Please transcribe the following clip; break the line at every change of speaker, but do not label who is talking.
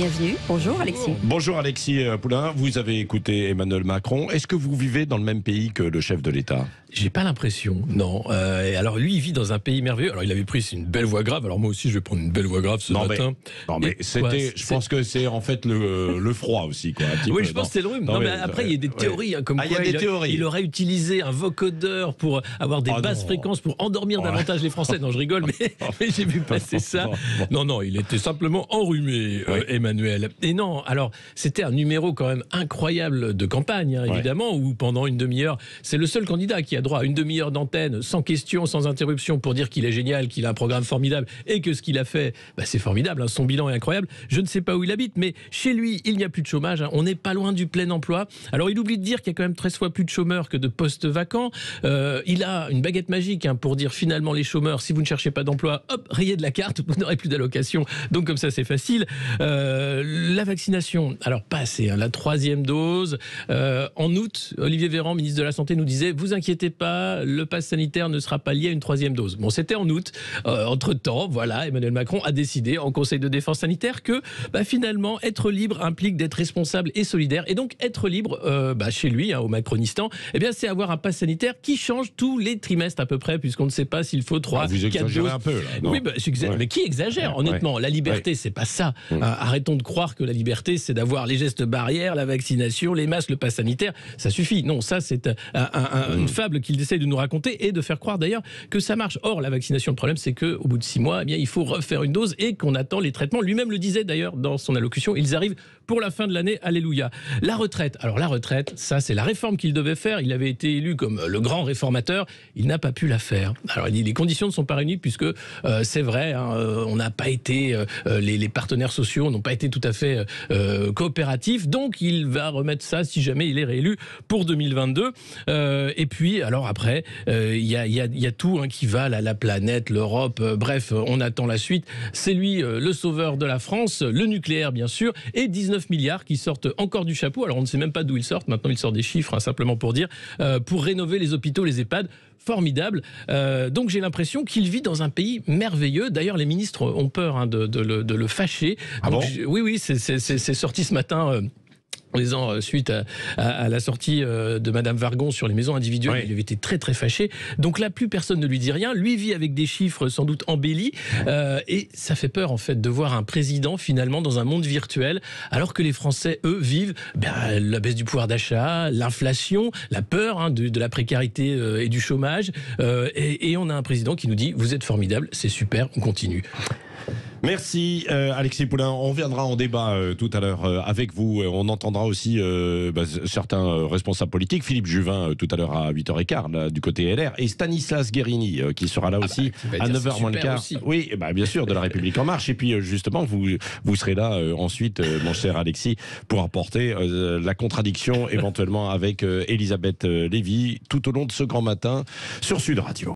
Bienvenue. Bonjour Alexis.
Bonjour Alexis Poulain, vous avez écouté Emmanuel Macron. Est-ce que vous vivez dans le même pays que le chef de l'État ?
J'ai pas l'impression, non. Alors lui, il vit dans un pays merveilleux. Alors il avait pris une belle voix grave. Alors moi aussi, je vais prendre une belle voix grave ce matin.
Je pense que c'est en fait le froid aussi, quoi.
Oui, je pense que c'est le rhume. Non, mais après, il y a des théories, comme quoi il aurait utilisé un vocodeur pour avoir des basses fréquences pour endormir davantage les Français. Non, je rigole, mais j'ai vu passer ça. Non, il était simplement enrhumé, Emmanuel. Et non, alors c'était un numéro quand même incroyable de campagne, évidemment, où pendant une demi-heure, c'est le seul candidat qui a droit à une demi-heure d'antenne, sans question, sans interruption, pour dire qu'il est génial, qu'il a un programme formidable et que ce qu'il a fait, c'est formidable, son bilan est incroyable. Je ne sais pas où il habite, mais chez lui, il n'y a plus de chômage, on n'est pas loin du plein emploi. Alors il oublie de dire qu'il y a quand même 13 fois plus de chômeurs que de postes vacants. Il a une baguette magique pour dire finalement les chômeurs, si vous ne cherchez pas d'emploi, hop, rayez de la carte, vous n'aurez plus d'allocation. Donc comme ça, c'est facile. La vaccination, alors pas assez, la 3e dose. En août, Olivier Véran, ministre de la Santé, nous disait, vous inquiétez pas, le pass sanitaire ne sera pas lié à une 3e dose. Bon, c'était en août. Entre-temps, voilà, Emmanuel Macron a décidé en Conseil de défense sanitaire que finalement, être libre implique d'être responsable et solidaire. Et donc, être libre, chez lui, au Macronistan, c'est avoir un pass sanitaire qui change tous les trimestres à peu près, puisqu'on ne sait pas s'il faut 3, 4 doses.
Vous exagérez un peu, là, non ?
Oui, mais qui exagère, honnêtement ? La liberté, c'est pas ça. Arrêtons de croire que la liberté, c'est d'avoir les gestes barrières, la vaccination, les masques, le pass sanitaire. Ça suffit. Non, ça, c'est une fable qu'il essaye de nous raconter et de faire croire d'ailleurs que ça marche. Or, la vaccination, le problème, c'est qu'au bout de 6 mois, il faut refaire une dose et qu'on attend les traitements. Lui-même le disait d'ailleurs dans son allocution, ils arrivent pour la fin de l'année, alléluia. La retraite. Alors la retraite, ça, c'est la réforme qu'il devait faire. Il avait été élu comme le grand réformateur. Il n'a pas pu la faire. Alors il dit les conditions ne sont pas réunies puisque c'est vrai, on n'a pas été, les partenaires sociaux n'ont pas été tout à fait coopératifs. Donc il va remettre ça si jamais il est réélu pour 2022. Et puis alors après, il y a tout qui va, la planète, l'Europe, bref, on attend la suite. C'est lui le sauveur de la France, le nucléaire bien sûr, et 19 milliards qui sortent encore du chapeau. Alors on ne sait même pas d'où ils sortent, maintenant il sort des chiffres, simplement pour dire, pour rénover les hôpitaux, les EHPAD. Formidable. Donc j'ai l'impression qu'il vit dans un pays merveilleux. D'ailleurs, les ministres ont peur de le fâcher. Oui, c'est sorti ce matin. En disant, suite à la sortie de Madame Vargon sur les maisons individuelles, il avait été très très fâché. Donc là, plus personne ne lui dit rien. Lui vit avec des chiffres sans doute embellis. Et ça fait peur en fait de voir un président finalement dans un monde virtuel, alors que les Français, eux, vivent la baisse du pouvoir d'achat, l'inflation, la peur de la précarité et du chômage. Et on a un président qui nous dit, vous êtes formidable, c'est super, on continue.
Merci Alexis Poulain. On viendra en débat tout à l'heure avec vous. On entendra aussi certains responsables politiques. Philippe Juvin tout à l'heure à 8h15 là, du côté LR. Et Stanislas Guerini qui sera là aussi à 9h moins le quart. Oui, bien sûr, de La République En Marche. Et puis justement, vous serez là ensuite, mon cher Alexis, pour apporter la contradiction éventuellement avec Elisabeth Lévy tout au long de ce grand matin sur Sud Radio.